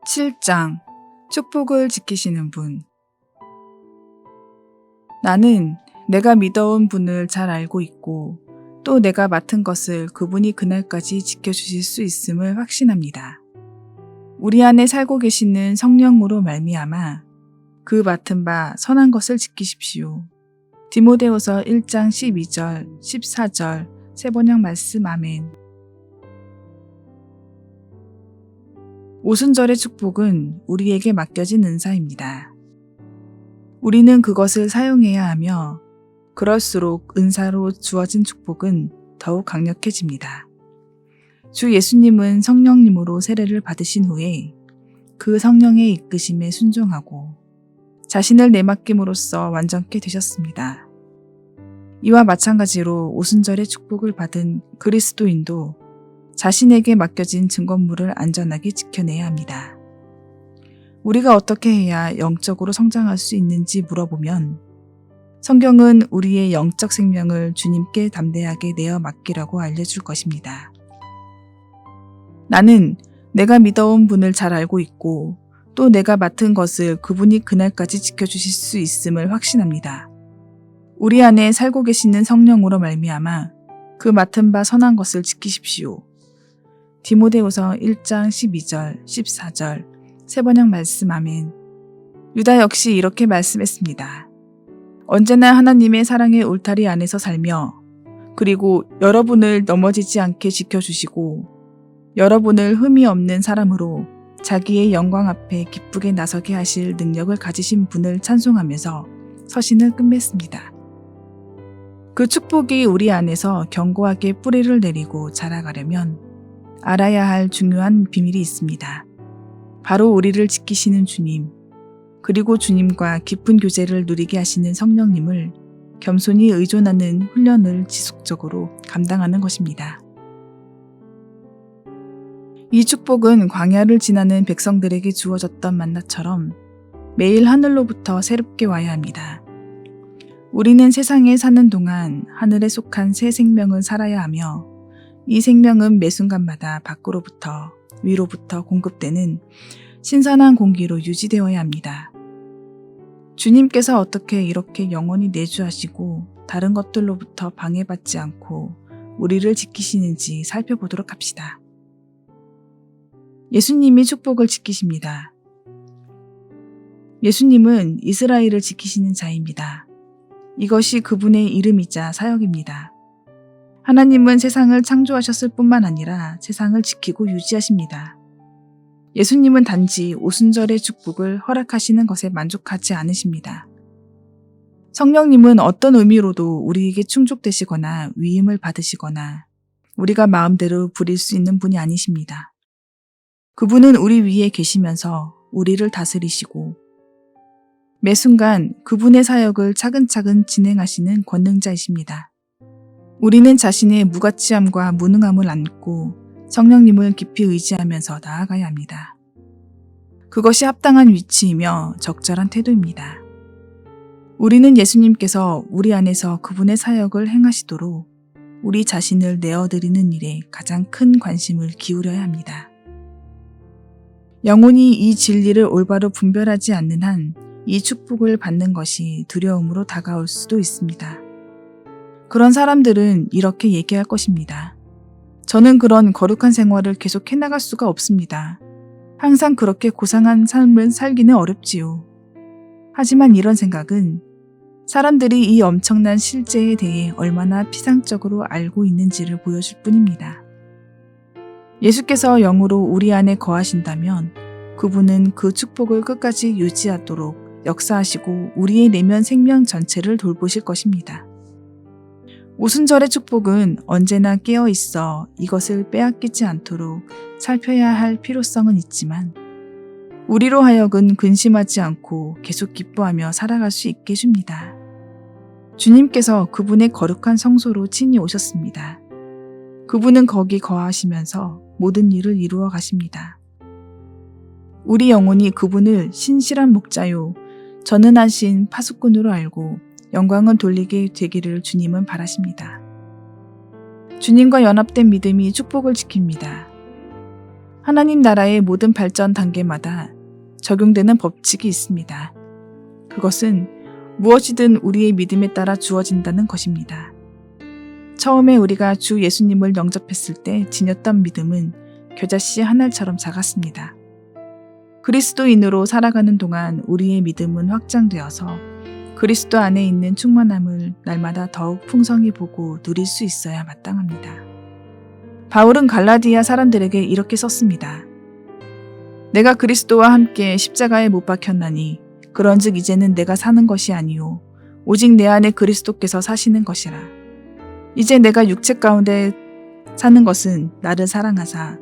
7장 축복을 지키시는 분. 나는 내가 믿어온 분을 잘 알고 있고 또 내가 맡은 것을 그분이 그날까지 지켜주실 수 있음을 확신합니다. 우리 안에 살고 계시는 성령으로 말미암아 그 맡은 바 선한 것을 지키십시오. 디모데후서 1장 12절, 14절 세번역 말씀 아멘. 오순절의 축복은 우리에게 맡겨진 은사입니다. 우리는 그것을 사용해야 하며 그럴수록 은사로 주어진 축복은 더욱 강력해집니다. 주 예수님은 성령님으로 세례를 받으신 후에 그 성령의 이끄심에 순종하고 자신을 내맡김으로써 완전케 되셨습니다. 이와 마찬가지로 오순절의 축복을 받은 그리스도인도 자신에게 맡겨진 증거물을 안전하게 지켜내야 합니다. 우리가 어떻게 해야 영적으로 성장할 수 있는지 물어보면 성경은 우리의 영적 생명을 주님께 담대하게 내어 맡기라고 알려줄 것입니다. 나는 내가 믿어온 분을 잘 알고 있고 또 내가 맡은 것을 그분이 그날까지 지켜주실 수 있음을 확신합니다. 우리 안에 살고 계시는 성령으로 말미암아 그 맡은 바 선한 것을 지키십시오. 디모데후서 1장 12절, 14절 세번역 말씀 아멘. 유다 역시 이렇게 말씀했습니다. 언제나 하나님의 사랑의 울타리 안에서 살며 그리고 여러분을 넘어지지 않게 지켜주시고 여러분을 흠이 없는 사람으로 자기의 영광 앞에 기쁘게 나서게 하실 능력을 가지신 분을 찬송하면서 서신을 끝맺습니다. 그 축복이 우리 안에서 견고하게 뿌리를 내리고 자라가려면 알아야 할 중요한 비밀이 있습니다. 바로 우리를 지키시는 주님, 그리고 주님과 깊은 교제를 누리게 하시는 성령님을 겸손히 의존하는 훈련을 지속적으로 감당하는 것입니다. 이 축복은 광야를 지나는 백성들에게 주어졌던 만나처럼 매일 하늘로부터 새롭게 와야 합니다. 우리는 세상에 사는 동안 하늘에 속한 새 생명을 살아야 하며 이 생명은 매 순간마다 밖으로부터 위로부터 공급되는 신선한 공기로 유지되어야 합니다. 주님께서 어떻게 이렇게 영원히 내주하시고 다른 것들로부터 방해받지 않고 우리를 지키시는지 살펴보도록 합시다. 예수님이 축복을 지키십니다. 예수님은 이스라엘을 지키시는 자입니다. 이것이 그분의 이름이자 사역입니다. 하나님은 세상을 창조하셨을 뿐만 아니라 세상을 지키고 유지하십니다. 예수님은 단지 오순절의 축복을 허락하시는 것에 만족하지 않으십니다. 성령님은 어떤 의미로도 우리에게 충족되시거나 위임을 받으시거나 우리가 마음대로 부릴 수 있는 분이 아니십니다. 그분은 우리 위에 계시면서 우리를 다스리시고 매 순간 그분의 사역을 차근차근 진행하시는 권능자이십니다. 우리는 자신의 무가치함과 무능함을 안고 성령님을 깊이 의지하면서 나아가야 합니다. 그것이 합당한 위치이며 적절한 태도입니다. 우리는 예수님께서 우리 안에서 그분의 사역을 행하시도록 우리 자신을 내어드리는 일에 가장 큰 관심을 기울여야 합니다. 영혼이 이 진리를 올바로 분별하지 않는 한 이 축복을 받는 것이 두려움으로 다가올 수도 있습니다. 그런 사람들은 이렇게 얘기할 것입니다. 저는 그런 거룩한 생활을 계속 해나갈 수가 없습니다. 항상 그렇게 고상한 삶을 살기는 어렵지요. 하지만 이런 생각은 사람들이 이 엄청난 실제에 대해 얼마나 피상적으로 알고 있는지를 보여줄 뿐입니다. 예수께서 영으로 우리 안에 거하신다면 그분은 그 축복을 끝까지 유지하도록 역사하시고 우리의 내면 생명 전체를 돌보실 것입니다. 오순절의 축복은 언제나 깨어 있어 이것을 빼앗기지 않도록 살펴야 할 필요성은 있지만 우리로 하여금 근심하지 않고 계속 기뻐하며 살아갈 수 있게 해줍니다. 주님께서 그분의 거룩한 성소로 친히 오셨습니다. 그분은 거기 거하시면서 모든 일을 이루어 가십니다. 우리 영혼이 그분을 신실한 목자요 전능하신 파수꾼으로 알고 영광은 돌리게 되기를 주님은 바라십니다. 주님과 연합된 믿음이 축복을 지킵니다. 하나님 나라의 모든 발전 단계마다 적용되는 법칙이 있습니다. 그것은 무엇이든 우리의 믿음에 따라 주어진다는 것입니다. 처음에 우리가 주 예수님을 영접했을 때 지녔던 믿음은 겨자씨 한 알처럼 작았습니다. 그리스도인으로 살아가는 동안 우리의 믿음은 확장되어서 그리스도 안에 있는 충만함을 날마다 더욱 풍성히 보고 누릴 수 있어야 마땅합니다. 바울은 갈라디아 사람들에게 이렇게 썼습니다. 내가 그리스도와 함께 십자가에 못 박혔나니 그런즉 이제는 내가 사는 것이 아니요 오직 내 안에 그리스도께서 사시는 것이라. 이제 내가 육체 가운데 사는 것은 나를 사랑하사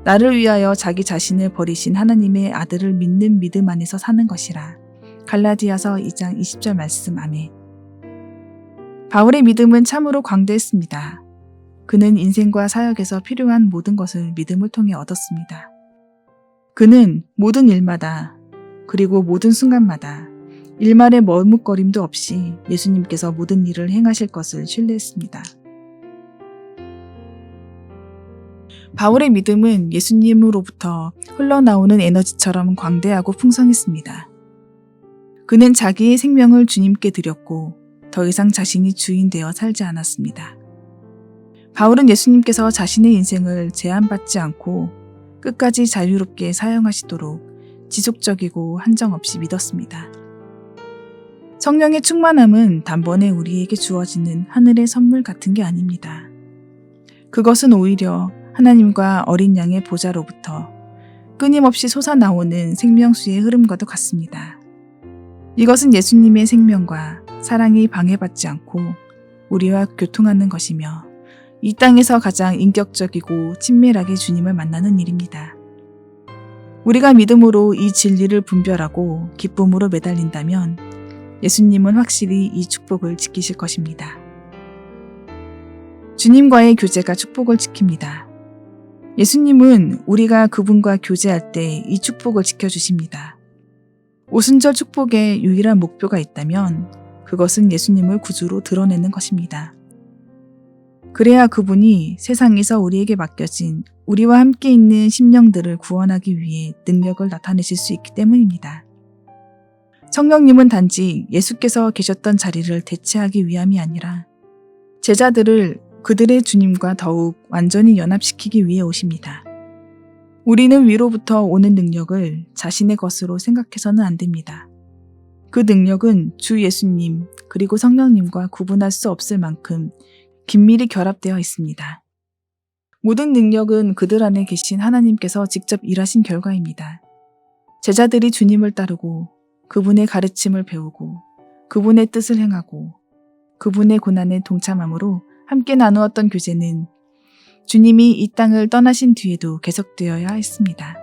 나를 위하여 자기 자신을 버리신 하나님의 아들을 믿는 믿음 안에서 사는 것이라. 갈라디아서 2장 20절 말씀. 아멘. 바울의 믿음은 참으로 광대했습니다. 그는 인생과 사역에서 필요한 모든 것을 믿음을 통해 얻었습니다. 그는 모든 일마다 그리고 모든 순간마다 일말의 머뭇거림도 없이 예수님께서 모든 일을 행하실 것을 신뢰했습니다. 바울의 믿음은 예수님으로부터 흘러나오는 에너지처럼 광대하고 풍성했습니다. 그는 자기의 생명을 주님께 드렸고 더 이상 자신이 주인 되어 살지 않았습니다. 바울은 예수님께서 자신의 인생을 제한받지 않고 끝까지 자유롭게 사용하시도록 지속적이고 한정없이 믿었습니다. 성령의 충만함은 단번에 우리에게 주어지는 하늘의 선물 같은 게 아닙니다. 그것은 오히려 하나님과 어린 양의 보좌로부터 끊임없이 솟아나오는 생명수의 흐름과도 같습니다. 이것은 예수님의 생명과 사랑이 방해받지 않고 우리와 교통하는 것이며 이 땅에서 가장 인격적이고 친밀하게 주님을 만나는 일입니다. 우리가 믿음으로 이 진리를 분별하고 기쁨으로 매달린다면 예수님은 확실히 이 축복을 지키실 것입니다. 주님과의 교제가 축복을 지킵니다. 예수님은 우리가 그분과 교제할 때 이 축복을 지켜주십니다. 오순절 축복의 유일한 목표가 있다면 그것은 예수님을 구주로 드러내는 것입니다. 그래야 그분이 세상에서 우리에게 맡겨진 우리와 함께 있는 심령들을 구원하기 위해 능력을 나타내실 수 있기 때문입니다. 성령님은 단지 예수께서 계셨던 자리를 대체하기 위함이 아니라 제자들을 그들의 주님과 더욱 완전히 연합시키기 위해 오십니다. 우리는 위로부터 오는 능력을 자신의 것으로 생각해서는 안 됩니다. 그 능력은 주 예수님 그리고 성령님과 구분할 수 없을 만큼 긴밀히 결합되어 있습니다. 모든 능력은 그들 안에 계신 하나님께서 직접 일하신 결과입니다. 제자들이 주님을 따르고 그분의 가르침을 배우고 그분의 뜻을 행하고 그분의 고난에 동참함으로 함께 나누었던 교제는 주님이 이 땅을 떠나신 뒤에도 계속되어야 했습니다.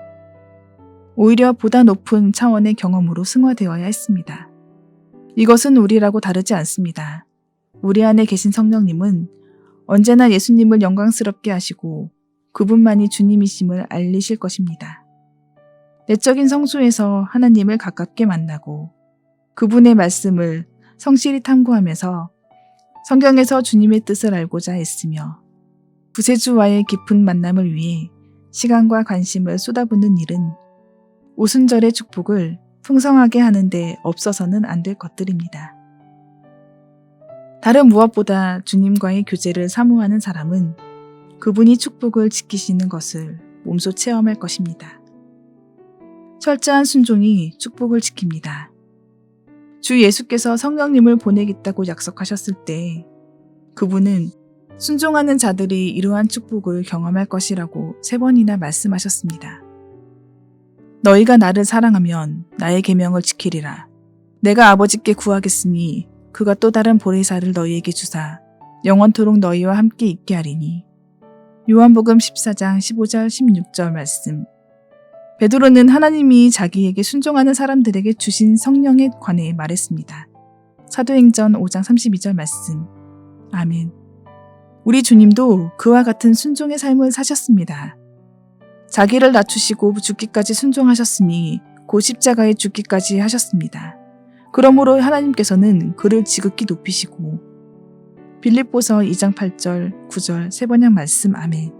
오히려 보다 높은 차원의 경험으로 승화되어야 했습니다. 이것은 우리라고 다르지 않습니다. 우리 안에 계신 성령님은 언제나 예수님을 영광스럽게 하시고 그분만이 주님이심을 알리실 것입니다. 내적인 성수에서 하나님을 가깝게 만나고 그분의 말씀을 성실히 탐구하면서 성경에서 주님의 뜻을 알고자 애쓰며 구세주와의 깊은 만남을 위해 시간과 관심을 쏟아붓는 일은 오순절의 축복을 풍성하게 하는데 없어서는 안 될 것들입니다. 다른 무엇보다 주님과의 교제를 사모하는 사람은 그분이 축복을 지키시는 것을 몸소 체험할 것입니다. 철저한 순종이 축복을 지킵니다. 주 예수께서 성령님을 보내겠다고 약속하셨을 때 그분은 순종하는 자들이 이러한 축복을 경험할 것이라고 3번이나 말씀하셨습니다. 너희가 나를 사랑하면 나의 계명을 지키리라. 내가 아버지께 구하겠으니 그가 또 다른 보혜사를 너희에게 주사 영원토록 너희와 함께 있게 하리니. 요한복음 14장 15절 16절 말씀. 베드로는 하나님이 자기에게 순종하는 사람들에게 주신 성령에 관해 말했습니다. 사도행전 5장 32절 말씀. 아멘. 우리 주님도 그와 같은 순종의 삶을 사셨습니다. 자기를 낮추시고 죽기까지 순종하셨으니 곧 십자가에 죽기까지 하셨습니다. 그러므로 하나님께서는 그를 지극히 높이시고 빌립보서 2장 8절 9절 3번역 말씀. 아멘.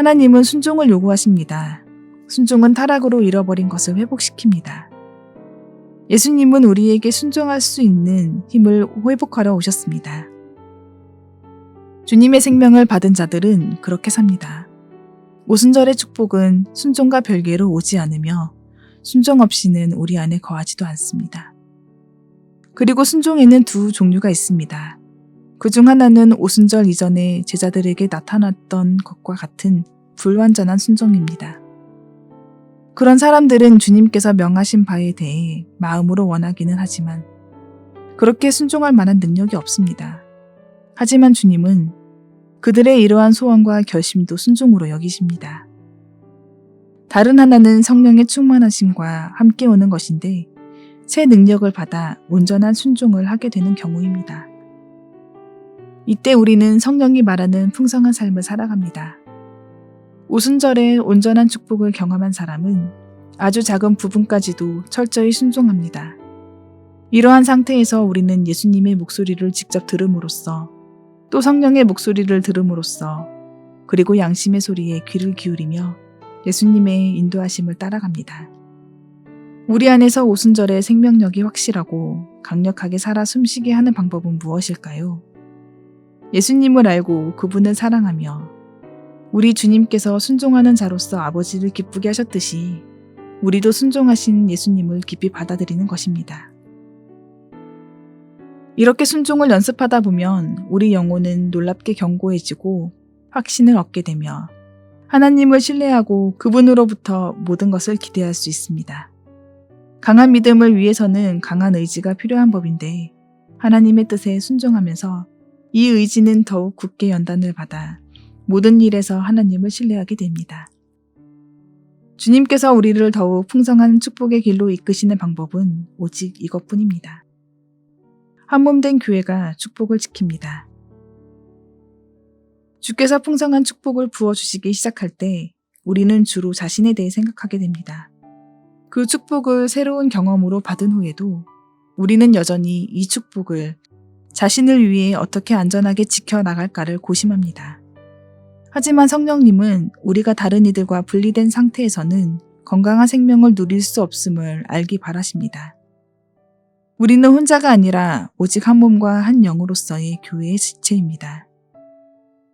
하나님은 순종을 요구하십니다. 순종은 타락으로 잃어버린 것을 회복시킵니다. 예수님은 우리에게 순종할 수 있는 힘을 회복하러 오셨습니다. 주님의 생명을 받은 자들은 그렇게 삽니다. 오순절의 축복은 순종과 별개로 오지 않으며 순종 없이는 우리 안에 거하지도 않습니다. 그리고 순종에는 두 종류가 있습니다. 그중 하나는 오순절 이전에 제자들에게 나타났던 것과 같은 불완전한 순종입니다. 그런 사람들은 주님께서 명하신 바에 대해 마음으로 원하기는 하지만 그렇게 순종할 만한 능력이 없습니다. 하지만 주님은 그들의 이러한 소원과 결심도 순종으로 여기십니다. 다른 하나는 성령의 충만하심과 함께 오는 것인데 새 능력을 받아 온전한 순종을 하게 되는 경우입니다. 이때 우리는 성령이 말하는 풍성한 삶을 살아갑니다. 오순절에 온전한 축복을 경험한 사람은 아주 작은 부분까지도 철저히 순종합니다. 이러한 상태에서 우리는 예수님의 목소리를 직접 들음으로써 또 성령의 목소리를 들음으로써 그리고 양심의 소리에 귀를 기울이며 예수님의 인도하심을 따라갑니다. 우리 안에서 오순절의 생명력이 확실하고 강력하게 살아 숨쉬게 하는 방법은 무엇일까요? 예수님을 알고 그분을 사랑하며 우리 주님께서 순종하는 자로서 아버지를 기쁘게 하셨듯이 우리도 순종하신 예수님을 깊이 받아들이는 것입니다. 이렇게 순종을 연습하다 보면 우리 영혼은 놀랍게 견고해지고 확신을 얻게 되며 하나님을 신뢰하고 그분으로부터 모든 것을 기대할 수 있습니다. 강한 믿음을 위해서는 강한 의지가 필요한 법인데 하나님의 뜻에 순종하면서 이 의지는 더욱 굳게 연단을 받아 모든 일에서 하나님을 신뢰하게 됩니다. 주님께서 우리를 더욱 풍성한 축복의 길로 이끄시는 방법은 오직 이것뿐입니다. 한몸된 교회가 축복을 지킵니다. 주께서 풍성한 축복을 부어주시기 시작할 때 우리는 주로 자신에 대해 생각하게 됩니다. 그 축복을 새로운 경험으로 받은 후에도 우리는 여전히 이 축복을 자신을 위해 어떻게 안전하게 지켜나갈까를 고심합니다. 하지만 성령님은 우리가 다른 이들과 분리된 상태에서는 건강한 생명을 누릴 수 없음을 알기 바라십니다. 우리는 혼자가 아니라 오직 한 몸과 한 영으로서의 교회의 지체입니다.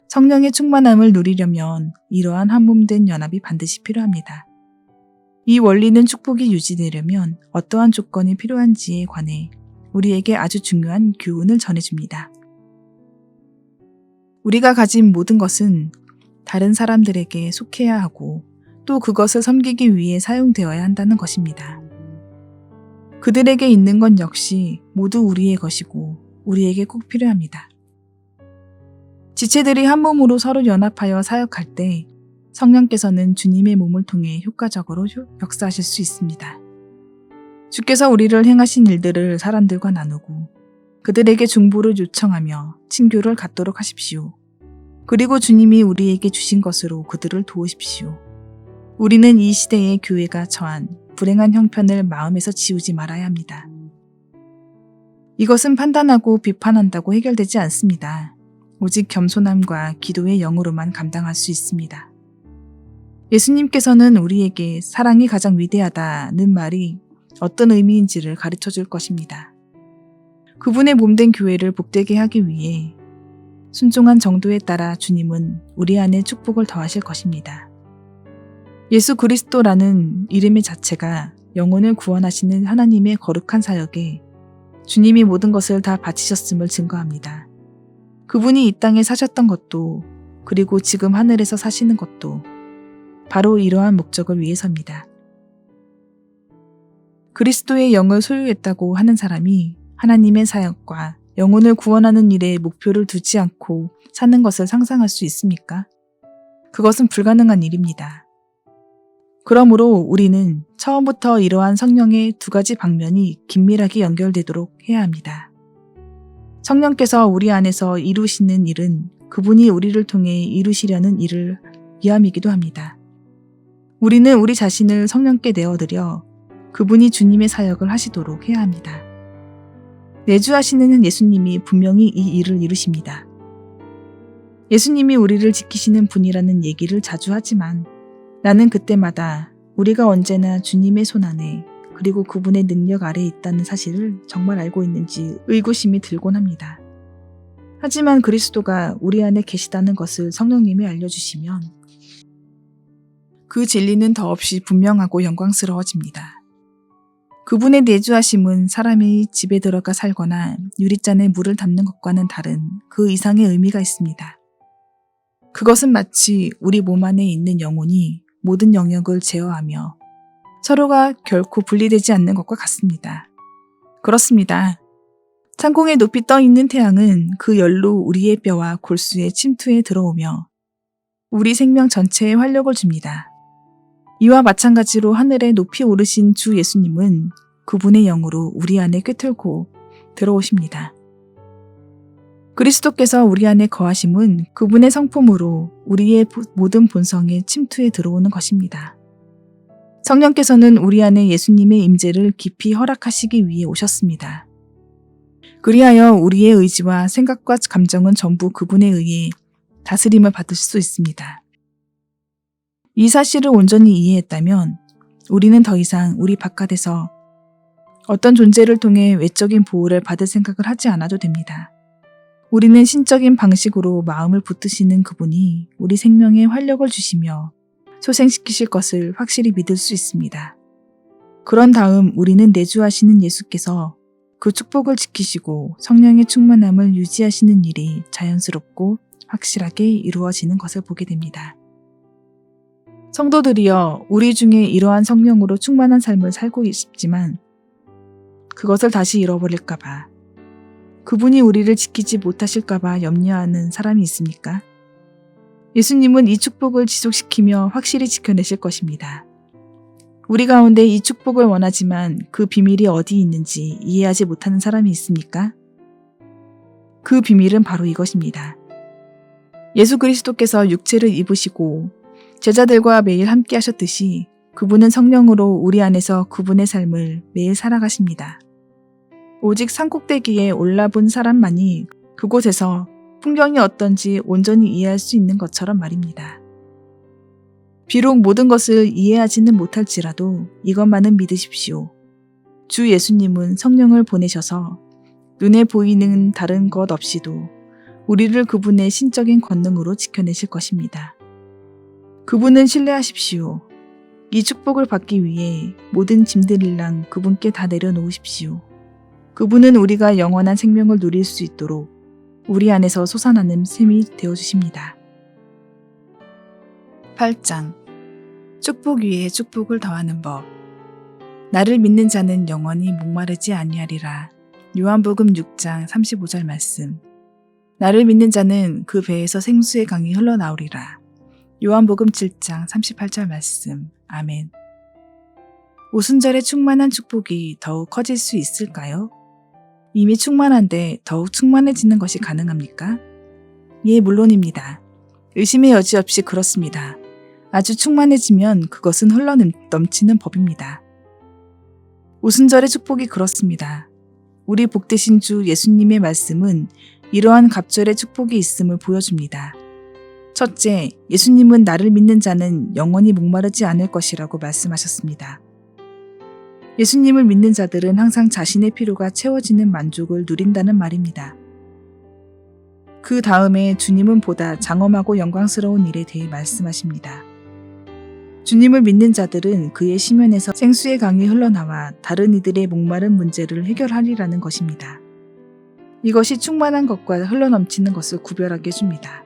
성령의 충만함을 누리려면 이러한 한 몸된 연합이 반드시 필요합니다. 이 원리는 축복이 유지되려면 어떠한 조건이 필요한지에 관해 우리에게 아주 중요한 교훈을 전해줍니다. 우리가 가진 모든 것은 다른 사람들에게 속해야 하고 또 그것을 섬기기 위해 사용되어야 한다는 것입니다. 그들에게 있는 건 역시 모두 우리의 것이고 우리에게 꼭 필요합니다. 지체들이 한 몸으로 서로 연합하여 사역할 때 성령께서는 주님의 몸을 통해 효과적으로 역사하실 수 있습니다. 주께서 우리를 행하신 일들을 사람들과 나누고 그들에게 중보를 요청하며 친교를 갖도록 하십시오. 그리고 주님이 우리에게 주신 것으로 그들을 도우십시오. 우리는 이 시대의 교회가 처한 불행한 형편을 마음에서 지우지 말아야 합니다. 이것은 판단하고 비판한다고 해결되지 않습니다. 오직 겸손함과 기도의 영으로만 감당할 수 있습니다. 예수님께서는 우리에게 사랑이 가장 위대하다는 말이 어떤 의미인지를 가르쳐 줄 것입니다. 그분의 몸된 교회를 복되게 하기 위해 순종한 정도에 따라 주님은 우리 안에 축복을 더하실 것입니다. 예수 그리스도라는 이름의 자체가 영혼을 구원하시는 하나님의 거룩한 사역에 주님이 모든 것을 다 바치셨음을 증거합니다. 그분이 이 땅에 사셨던 것도 그리고 지금 하늘에서 사시는 것도 바로 이러한 목적을 위해서입니다. 그리스도의 영을 소유했다고 하는 사람이 하나님의 사역과 영혼을 구원하는 일에 목표를 두지 않고 사는 것을 상상할 수 있습니까? 그것은 불가능한 일입니다. 그러므로 우리는 처음부터 이러한 성령의 두 가지 방면이 긴밀하게 연결되도록 해야 합니다. 성령께서 우리 안에서 이루시는 일은 그분이 우리를 통해 이루시려는 일을 위함이기도 합니다. 우리는 우리 자신을 성령께 내어드려 그분이 주님의 사역을 하시도록 해야 합니다. 내주하시는 예수님이 분명히 이 일을 이루십니다. 예수님이 우리를 지키시는 분이라는 얘기를 자주 하지만 나는 그때마다 우리가 언제나 주님의 손 안에 그리고 그분의 능력 아래에 있다는 사실을 정말 알고 있는지 의구심이 들곤 합니다. 하지만 그리스도가 우리 안에 계시다는 것을 성령님이 알려주시면 그 진리는 더없이 분명하고 영광스러워집니다. 그분의 내주하심은 사람이 집에 들어가 살거나 유리잔에 물을 담는 것과는 다른 그 이상의 의미가 있습니다. 그것은 마치 우리 몸 안에 있는 영혼이 모든 영역을 제어하며 서로가 결코 분리되지 않는 것과 같습니다. 그렇습니다. 상공에 높이 떠 있는 태양은 그 열로 우리의 뼈와 골수에 침투해 들어오며 우리 생명 전체에 활력을 줍니다. 이와 마찬가지로 하늘에 높이 오르신 주 예수님은 그분의 영으로 우리 안에 꿰뚫고 들어오십니다. 그리스도께서 우리 안에 거하심은 그분의 성품으로 우리의 모든 본성에 침투해 들어오는 것입니다. 성령께서는 우리 안에 예수님의 임재를 깊이 허락하시기 위해 오셨습니다. 그리하여 우리의 의지와 생각과 감정은 전부 그분에 의해 다스림을 받을 수 있습니다. 이 사실을 온전히 이해했다면 우리는 더 이상 우리 바깥에서 어떤 존재를 통해 외적인 보호를 받을 생각을 하지 않아도 됩니다. 우리는 신적인 방식으로 마음을 붙드시는 그분이 우리 생명에 활력을 주시며 소생시키실 것을 확실히 믿을 수 있습니다. 그런 다음 우리는 내주하시는 예수께서 그 축복을 지키시고 성령의 충만함을 유지하시는 일이 자연스럽고 확실하게 이루어지는 것을 보게 됩니다. 성도들이여, 우리 중에 이러한 성령으로 충만한 삶을 살고 싶지만 그것을 다시 잃어버릴까봐, 그분이 우리를 지키지 못하실까봐 염려하는 사람이 있습니까? 예수님은 이 축복을 지속시키며 확실히 지켜내실 것입니다. 우리 가운데 이 축복을 원하지만 그 비밀이 어디 있는지 이해하지 못하는 사람이 있습니까? 그 비밀은 바로 이것입니다. 예수 그리스도께서 육체를 입으시고 제자들과 매일 함께 하셨듯이 그분은 성령으로 우리 안에서 그분의 삶을 매일 살아가십니다. 오직 산꼭대기에 올라본 사람만이 그곳에서 풍경이 어떤지 온전히 이해할 수 있는 것처럼 말입니다. 비록 모든 것을 이해하지는 못할지라도 이것만은 믿으십시오. 주 예수님은 성령을 보내셔서 눈에 보이는 다른 것 없이도 우리를 그분의 신적인 권능으로 지켜내실 것입니다. 그분은 신뢰하십시오. 이 축복을 받기 위해 모든 짐들일랑 그분께 다 내려놓으십시오. 그분은 우리가 영원한 생명을 누릴 수 있도록 우리 안에서 솟아나는 샘이 되어주십니다. 8장 축복 위에 축복을 더하는 법. 나를 믿는 자는 영원히 목마르지 아니하리라. 요한복음 6장 35절 말씀. 나를 믿는 자는 그 배에서 생수의 강이 흘러나오리라. 요한복음 7장 38절 말씀. 아멘. 오순절에 충만한 축복이 더욱 커질 수 있을까요? 이미 충만한데 더욱 충만해지는 것이 가능합니까? 예, 물론입니다. 의심의 여지 없이 그렇습니다. 아주 충만해지면 그것은 흘러넘치는 법입니다. 오순절의 축복이 그렇습니다. 우리 복되신 주 예수님의 말씀은 이러한 갑절의 축복이 있음을 보여줍니다. 첫째, 예수님은 나를 믿는 자는 영원히 목마르지 않을 것이라고 말씀하셨습니다. 예수님을 믿는 자들은 항상 자신의 필요가 채워지는 만족을 누린다는 말입니다. 그 다음에 주님은 보다 장엄하고 영광스러운 일에 대해 말씀하십니다. 주님을 믿는 자들은 그의 시면에서 생수의 강이 흘러나와 다른 이들의 목마른 문제를 해결하리라는 것입니다. 이것이 충만한 것과 흘러넘치는 것을 구별하게 해줍니다.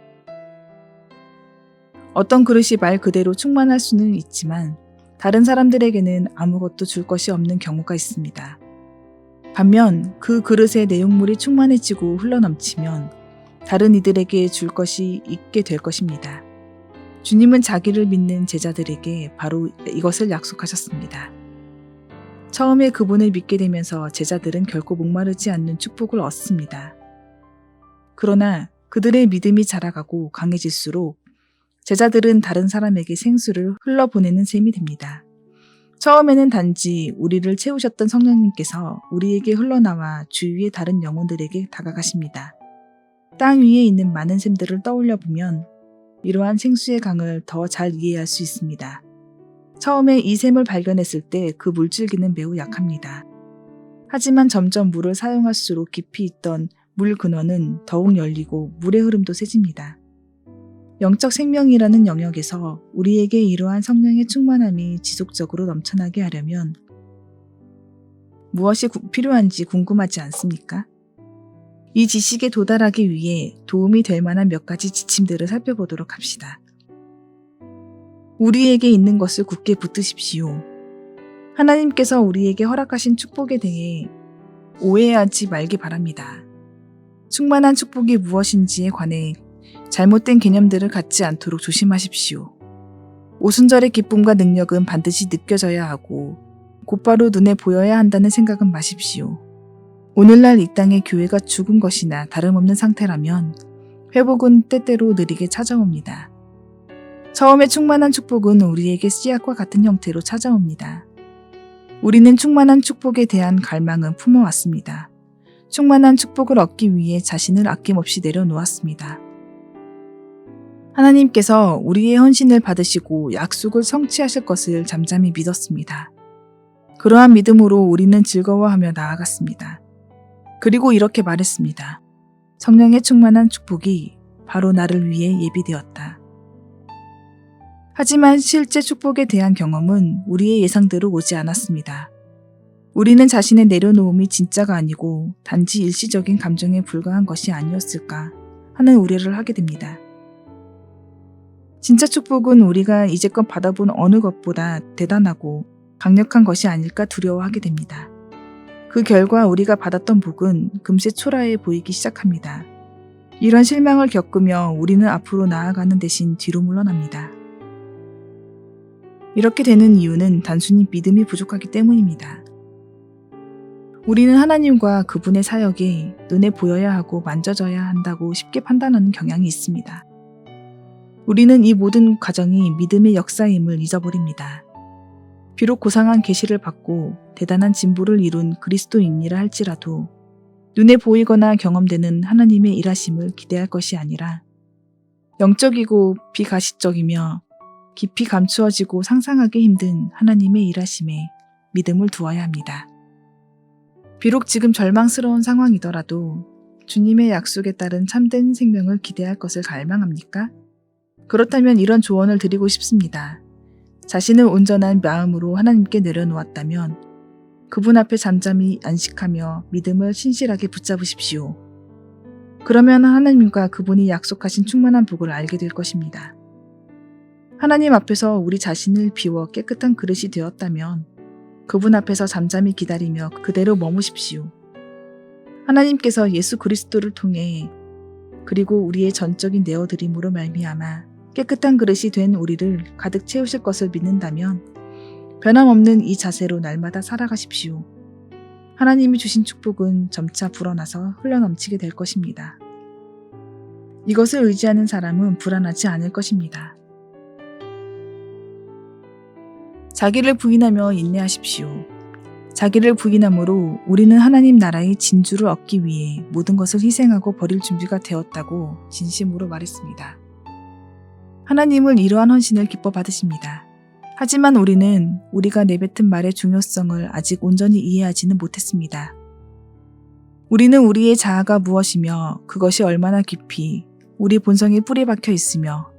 어떤 그릇이 말 그대로 충만할 수는 있지만 다른 사람들에게는 아무것도 줄 것이 없는 경우가 있습니다. 반면 그 그릇의 내용물이 충만해지고 흘러넘치면 다른 이들에게 줄 것이 있게 될 것입니다. 주님은 자기를 믿는 제자들에게 바로 이것을 약속하셨습니다. 처음에 그분을 믿게 되면서 제자들은 결코 목마르지 않는 축복을 얻습니다. 그러나 그들의 믿음이 자라가고 강해질수록 제자들은 다른 사람에게 생수를 흘러보내는 셈이 됩니다. 처음에는 단지 우리를 채우셨던 성령님께서 우리에게 흘러나와 주위의 다른 영혼들에게 다가가십니다. 땅 위에 있는 많은 샘들을 떠올려 보면 이러한 생수의 강을 더 잘 이해할 수 있습니다. 처음에 이 샘을 발견했을 때 그 물줄기는 매우 약합니다. 하지만 점점 물을 사용할수록 깊이 있던 물 근원은 더욱 열리고 물의 흐름도 세집니다. 영적 생명이라는 영역에서 우리에게 이러한 성령의 충만함이 지속적으로 넘쳐나게 하려면 무엇이 필요한지 궁금하지 않습니까? 이 지식에 도달하기 위해 도움이 될 만한 몇 가지 지침들을 살펴보도록 합시다. 우리에게 있는 것을 굳게 붙드십시오. 하나님께서 우리에게 허락하신 축복에 대해 오해하지 말기 바랍니다. 충만한 축복이 무엇인지에 관해 잘못된 개념들을 갖지 않도록 조심하십시오. 오순절의 기쁨과 능력은 반드시 느껴져야 하고 곧바로 눈에 보여야 한다는 생각은 마십시오. 오늘날 이 땅의 교회가 죽은 것이나 다름없는 상태라면 회복은 때때로 느리게 찾아옵니다. 처음에 충만한 축복은 우리에게 씨앗과 같은 형태로 찾아옵니다. 우리는 충만한 축복에 대한 갈망은 품어왔습니다. 충만한 축복을 얻기 위해 자신을 아낌없이 내려놓았습니다. 하나님께서 우리의 헌신을 받으시고 약속을 성취하실 것을 잠잠히 믿었습니다. 그러한 믿음으로 우리는 즐거워하며 나아갔습니다. 그리고 이렇게 말했습니다. 성령의 충만한 축복이 바로 나를 위해 예비되었다. 하지만 실제 축복에 대한 경험은 우리의 예상대로 오지 않았습니다. 우리는 자신의 내려놓음이 진짜가 아니고 단지 일시적인 감정에 불과한 것이 아니었을까 하는 우려를 하게 됩니다. 진짜 축복은 우리가 이제껏 받아본 어느 것보다 대단하고 강력한 것이 아닐까 두려워하게 됩니다. 그 결과 우리가 받았던 복은 금세 초라해 보이기 시작합니다. 이런 실망을 겪으며 우리는 앞으로 나아가는 대신 뒤로 물러납니다. 이렇게 되는 이유는 단순히 믿음이 부족하기 때문입니다. 우리는 하나님과 그분의 사역이 눈에 보여야 하고 만져져야 한다고 쉽게 판단하는 경향이 있습니다. 우리는 이 모든 과정이 믿음의 역사임을 잊어버립니다. 비록 고상한 계시를 받고 대단한 진보를 이룬 그리스도인이라 할지라도 눈에 보이거나 경험되는 하나님의 일하심을 기대할 것이 아니라 영적이고 비가시적이며 깊이 감추어지고 상상하기 힘든 하나님의 일하심에 믿음을 두어야 합니다. 비록 지금 절망스러운 상황이더라도 주님의 약속에 따른 참된 생명을 기대할 것을 갈망합니까? 그렇다면 이런 조언을 드리고 싶습니다. 자신을 온전한 마음으로 하나님께 내려놓았다면 그분 앞에 잠잠히 안식하며 믿음을 신실하게 붙잡으십시오. 그러면 하나님과 그분이 약속하신 충만한 복을 알게 될 것입니다. 하나님 앞에서 우리 자신을 비워 깨끗한 그릇이 되었다면 그분 앞에서 잠잠히 기다리며 그대로 머무십시오. 하나님께서 예수 그리스도를 통해 그리고 우리의 전적인 내어드림으로 말미암아 깨끗한 그릇이 된 우리를 가득 채우실 것을 믿는다면 변함없는 이 자세로 날마다 살아가십시오. 하나님이 주신 축복은 점차 불어나서 흘러넘치게 될 것입니다. 이것을 의지하는 사람은 불안하지 않을 것입니다. 자기를 부인하며 인내하십시오. 자기를 부인함으로 우리는 하나님 나라의 진주를 얻기 위해 모든 것을 희생하고 버릴 준비가 되었다고 진심으로 말했습니다. 하나님을 이러한 헌신을 기뻐 받으십니다. 하지만 우리는 우리가 내뱉은 말의 중요성을 아직 온전히 이해하지는 못했습니다. 우리는 우리의 자아가 무엇이며 그것이 얼마나 깊이 우리 본성에 뿌리 박혀 있으며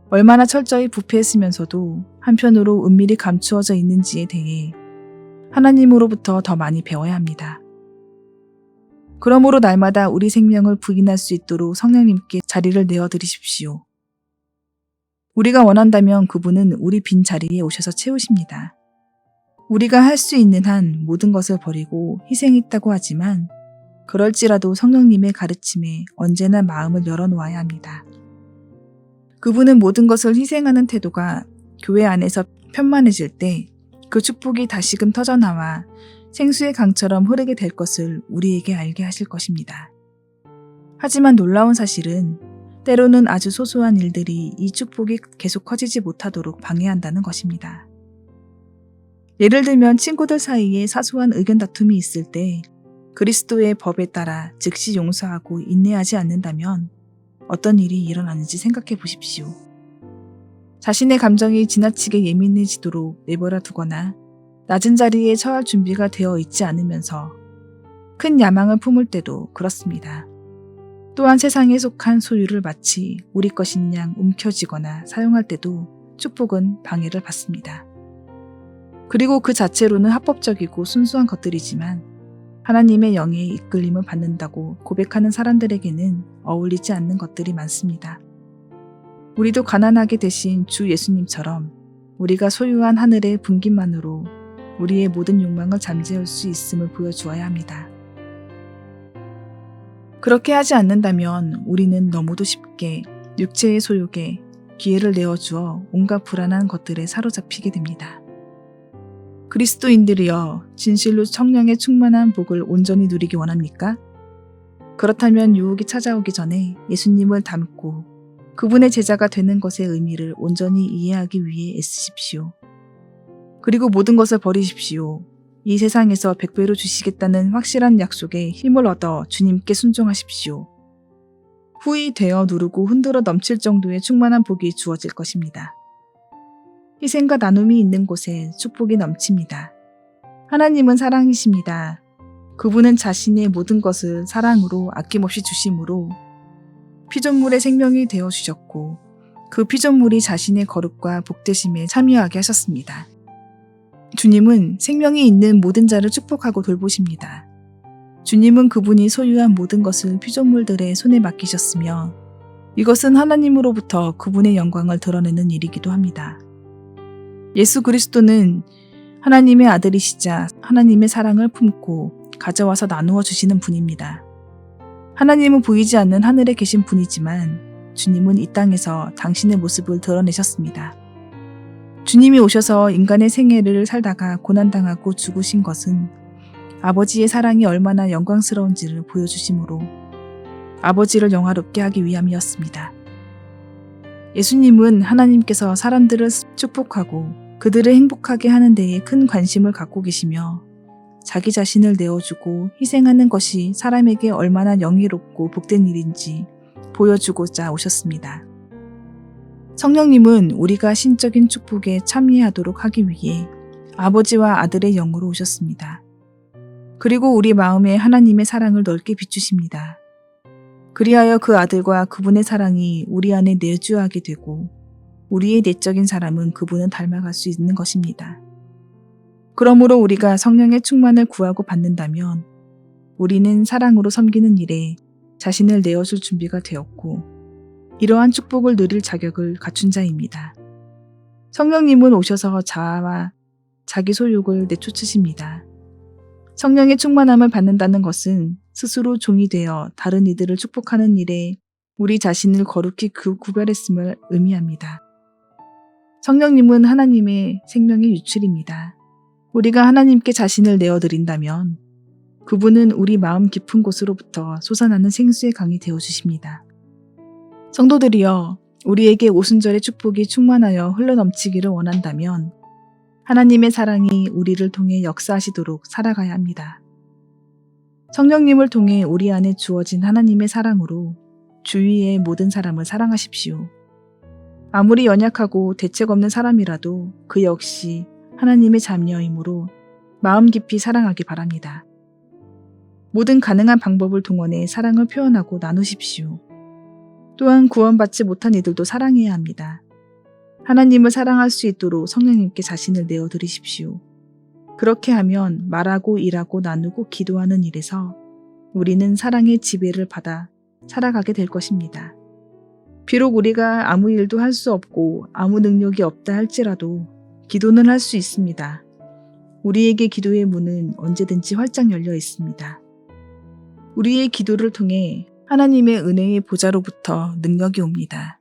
얼마나 철저히 부패했으면서도 한편으로 은밀히 감추어져 있는지에 대해 하나님으로부터 더 많이 배워야 합니다. 그러므로 날마다 우리 생명을 부인할 수 있도록 성령님께 자리를 내어드리십시오. 우리가 원한다면 그분은 우리 빈 자리에 오셔서 채우십니다. 우리가 할 수 있는 한 모든 것을 버리고 희생했다고 하지만 그럴지라도 성령님의 가르침에 언제나 마음을 열어놓아야 합니다. 그분은 모든 것을 희생하는 태도가 교회 안에서 편만해질 때 그 축복이 다시금 터져나와 생수의 강처럼 흐르게 될 것을 우리에게 알게 하실 것입니다. 하지만 놀라운 사실은 때로는 아주 소소한 일들이 이 축복이 계속 커지지 못하도록 방해한다는 것입니다. 예를 들면 친구들 사이에 사소한 의견 다툼이 있을 때 그리스도의 법에 따라 즉시 용서하고 인내하지 않는다면 어떤 일이 일어나는지 생각해 보십시오. 자신의 감정이 지나치게 예민해지도록 내버려 두거나 낮은 자리에 처할 준비가 되어 있지 않으면서 큰 야망을 품을 때도 그렇습니다. 또한 세상에 속한 소유를 마치 우리 것인 양 움켜쥐거나 사용할 때도 축복은 방해를 받습니다. 그리고 그 자체로는 합법적이고 순수한 것들이지만 하나님의 영의 이끌림을 받는다고 고백하는 사람들에게는 어울리지 않는 것들이 많습니다. 우리도 가난하게 되신 주 예수님처럼 우리가 소유한 하늘의 분깃만으로 우리의 모든 욕망을 잠재울 수 있음을 보여주어야 합니다. 그렇게 하지 않는다면 우리는 너무도 쉽게 육체의 소욕에 기회를 내어주어 온갖 불안한 것들에 사로잡히게 됩니다. 그리스도인들이여, 진실로 성령의 충만한 복을 온전히 누리기 원합니까? 그렇다면 유혹이 찾아오기 전에 예수님을 닮고 그분의 제자가 되는 것의 의미를 온전히 이해하기 위해 애쓰십시오. 그리고 모든 것을 버리십시오. 이 세상에서 100배로 주시겠다는 확실한 약속에 힘을 얻어 주님께 순종하십시오. 후이 되어 누르고 흔들어 넘칠 정도의 충만한 복이 주어질 것입니다. 희생과 나눔이 있는 곳에 축복이 넘칩니다. 하나님은 사랑이십니다. 그분은 자신의 모든 것을 사랑으로 아낌없이 주심으로 피조물의 생명이 되어 주셨고 그 피조물이 자신의 거룩과 복되심에 참여하게 하셨습니다. 주님은 생명이 있는 모든 자를 축복하고 돌보십니다. 주님은 그분이 소유한 모든 것을 피조물들의 손에 맡기셨으며 이것은 하나님으로부터 그분의 영광을 드러내는 일이기도 합니다. 예수 그리스도는 하나님의 아들이시자 하나님의 사랑을 품고 가져와서 나누어 주시는 분입니다. 하나님은 보이지 않는 하늘에 계신 분이지만 주님은 이 땅에서 당신의 모습을 드러내셨습니다. 주님이 오셔서 인간의 생애를 살다가 고난당하고 죽으신 것은 아버지의 사랑이 얼마나 영광스러운지를 보여주심으로 아버지를 영화롭게 하기 위함이었습니다. 예수님은 하나님께서 사람들을 축복하고 그들을 행복하게 하는 데에 큰 관심을 갖고 계시며 자기 자신을 내어주고 희생하는 것이 사람에게 얼마나 영예롭고 복된 일인지 보여주고자 오셨습니다. 성령님은 우리가 신적인 축복에 참여하도록 하기 위해 아버지와 아들의 영으로 오셨습니다. 그리고 우리 마음에 하나님의 사랑을 넓게 비추십니다. 그리하여 그 아들과 그분의 사랑이 우리 안에 내주하게 되고 우리의 내적인 사람은 그분을 닮아갈 수 있는 것입니다. 그러므로 우리가 성령의 충만을 구하고 받는다면 우리는 사랑으로 섬기는 일에 자신을 내어줄 준비가 되었고 이러한 축복을 누릴 자격을 갖춘 자입니다. 성령님은 오셔서 자아와 자기 소욕을 내쫓으십니다. 성령의 충만함을 받는다는 것은 스스로 종이 되어 다른 이들을 축복하는 일에 우리 자신을 거룩히 구별했음을 의미합니다. 성령님은 하나님의 생명의 유출입니다. 우리가 하나님께 자신을 내어드린다면 그분은 우리 마음 깊은 곳으로부터 솟아나는 생수의 강이 되어주십니다. 성도들이여, 우리에게 오순절의 축복이 충만하여 흘러넘치기를 원한다면 하나님의 사랑이 우리를 통해 역사하시도록 살아가야 합니다. 성령님을 통해 우리 안에 주어진 하나님의 사랑으로 주위의 모든 사람을 사랑하십시오. 아무리 연약하고 대책 없는 사람이라도 그 역시 하나님의 자녀이므로 마음 깊이 사랑하기 바랍니다. 모든 가능한 방법을 동원해 사랑을 표현하고 나누십시오. 또한 구원받지 못한 이들도 사랑해야 합니다. 하나님을 사랑할 수 있도록 성령님께 자신을 내어드리십시오. 그렇게 하면 말하고 일하고 나누고 기도하는 일에서 우리는 사랑의 지배를 받아 살아가게 될 것입니다. 비록 우리가 아무 일도 할 수 없고 아무 능력이 없다 할지라도 기도는 할 수 있습니다. 우리에게 기도의 문은 언제든지 활짝 열려 있습니다. 우리의 기도를 통해 하나님의 은혜의 보좌로부터 능력이 옵니다.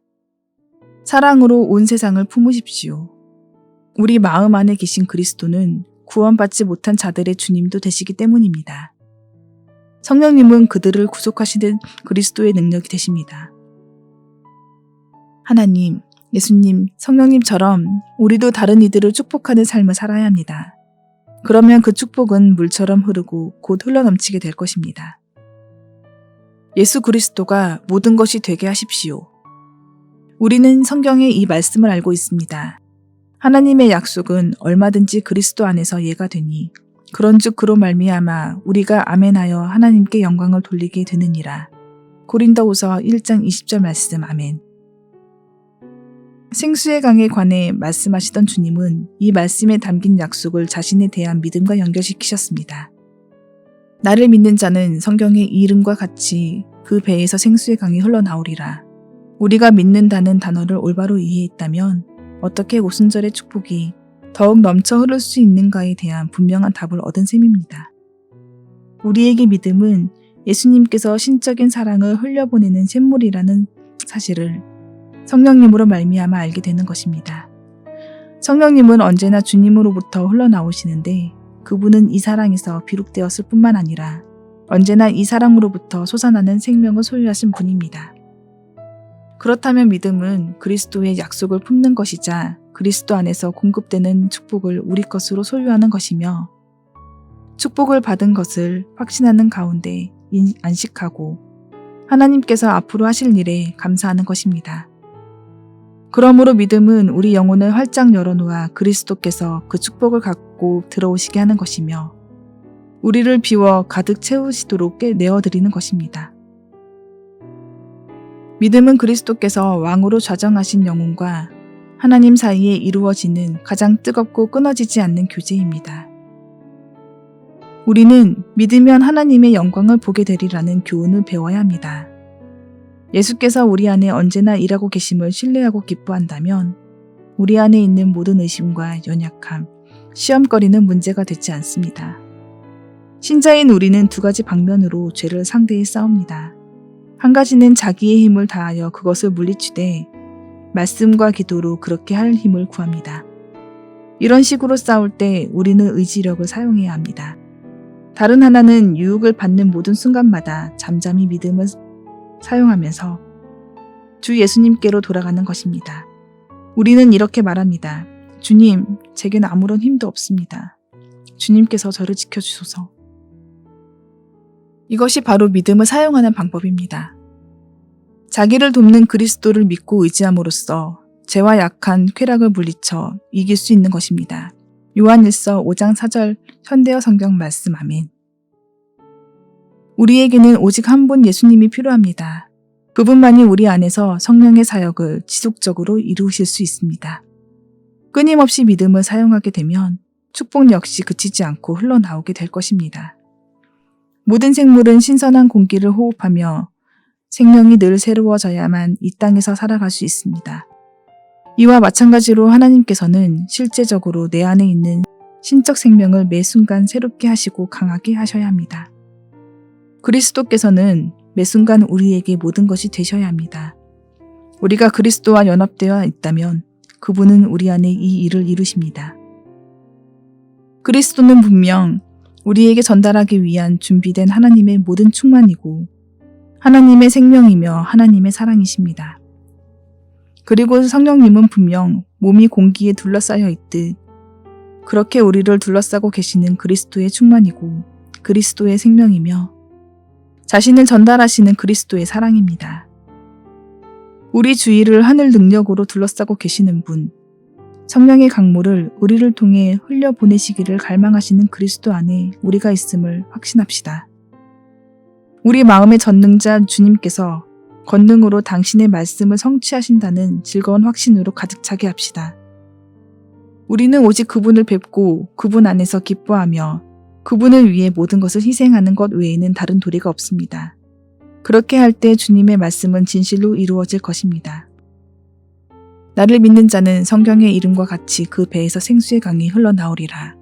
사랑으로 온 세상을 품으십시오. 우리 마음 안에 계신 그리스도는 구원받지 못한 자들의 주님도 되시기 때문입니다. 성령님은 그들을 구속하시는 그리스도의 능력이 되십니다. 하나님, 예수님, 성령님처럼 우리도 다른 이들을 축복하는 삶을 살아야 합니다. 그러면 그 축복은 물처럼 흐르고 곧 흘러넘치게 될 것입니다. 예수 그리스도가 모든 것이 되게 하십시오. 우리는 성경의 이 말씀을 알고 있습니다. 하나님의 약속은 얼마든지 그리스도 안에서 예가 되니 그런즉 그로 말미암아 우리가 아멘하여 하나님께 영광을 돌리게 되느니라. 고린도후서 1장 20절 말씀. 아멘. 생수의 강에 관해 말씀하시던 주님은 이 말씀에 담긴 약속을 자신에 대한 믿음과 연결시키셨습니다. 나를 믿는 자는 성경의 이 이름과 같이 그 배에서 생수의 강이 흘러나오리라. 우리가 믿는다는 단어를 올바로 이해했다면 어떻게 오순절의 축복이 더욱 넘쳐 흐를 수 있는가에 대한 분명한 답을 얻은 셈입니다. 우리에게 믿음은 예수님께서 신적인 사랑을 흘려보내는 샘물이라는 사실을 성령님으로 말미암아 알게 되는 것입니다. 성령님은 언제나 주님으로부터 흘러나오시는데 그분은 이 사랑에서 비롯되었을 뿐만 아니라 언제나 이 사랑으로부터 솟아나는 생명을 소유하신 분입니다. 그렇다면 믿음은 그리스도의 약속을 품는 것이자 그리스도 안에서 공급되는 축복을 우리 것으로 소유하는 것이며 축복을 받은 것을 확신하는 가운데 안식하고 하나님께서 앞으로 하실 일에 감사하는 것입니다. 그러므로 믿음은 우리 영혼을 활짝 열어놓아 그리스도께서 그 축복을 갖고 들어오시게 하는 것이며 우리를 비워 가득 채우시도록 내어드리는 것입니다. 믿음은 그리스도께서 왕으로 좌정하신 영혼과 하나님 사이에 이루어지는 가장 뜨겁고 끊어지지 않는 교제입니다. 우리는 믿으면 하나님의 영광을 보게 되리라는 교훈을 배워야 합니다. 예수께서 우리 안에 언제나 일하고 계심을 신뢰하고 기뻐한다면 우리 안에 있는 모든 의심과 연약함, 시험거리는 문제가 되지 않습니다. 신자인 우리는 두 가지 방면으로 죄를 상대해 싸웁니다. 한 가지는 자기의 힘을 다하여 그것을 물리치되 말씀과 기도로 그렇게 할 힘을 구합니다. 이런 식으로 싸울 때 우리는 의지력을 사용해야 합니다. 다른 하나는 유혹을 받는 모든 순간마다 잠잠히 믿음을 사용하면서 주 예수님께로 돌아가는 것입니다. 우리는 이렇게 말합니다. 주님, 제게는 아무런 힘도 없습니다. 주님께서 저를 지켜주소서. 이것이 바로 믿음을 사용하는 방법입니다. 자기를 돕는 그리스도를 믿고 의지함으로써 죄와 약한 쾌락을 물리쳐 이길 수 있는 것입니다. 요한일서 5장 4절 현대어 성경 말씀. 아멘. 우리에게는 오직 한 분 예수님이 필요합니다. 그분만이 우리 안에서 성령의 사역을 지속적으로 이루실 수 있습니다. 끊임없이 믿음을 사용하게 되면 축복 역시 그치지 않고 흘러나오게 될 것입니다. 모든 생물은 신선한 공기를 호흡하며 생명이 늘 새로워져야만 이 땅에서 살아갈 수 있습니다. 이와 마찬가지로 하나님께서는 실제적으로 내 안에 있는 신적 생명을 매 순간 새롭게 하시고 강하게 하셔야 합니다. 그리스도께서는 매 순간 우리에게 모든 것이 되셔야 합니다. 우리가 그리스도와 연합되어 있다면 그분은 우리 안에 이 일을 이루십니다. 그리스도는 분명 우리에게 전달하기 위한 준비된 하나님의 모든 충만이고 하나님의 생명이며 하나님의 사랑이십니다. 그리고 성령님은 분명 몸이 공기에 둘러싸여 있듯 그렇게 우리를 둘러싸고 계시는 그리스도의 충만이고 그리스도의 생명이며 자신을 전달하시는 그리스도의 사랑입니다. 우리 주위를 하늘 능력으로 둘러싸고 계시는 분, 성령의 강물을 우리를 통해 흘려보내시기를 갈망하시는 그리스도 안에 우리가 있음을 확신합시다. 우리 마음의 전능자 주님께서 권능으로 당신의 말씀을 성취하신다는 즐거운 확신으로 가득 차게 합시다. 우리는 오직 그분을 뵙고 그분 안에서 기뻐하며 그분을 위해 모든 것을 희생하는 것 외에는 다른 도리가 없습니다. 그렇게 할 때 주님의 말씀은 진실로 이루어질 것입니다. 나를 믿는 자는 성경의 이름과 같이 그 배에서 생수의 강이 흘러나오리라.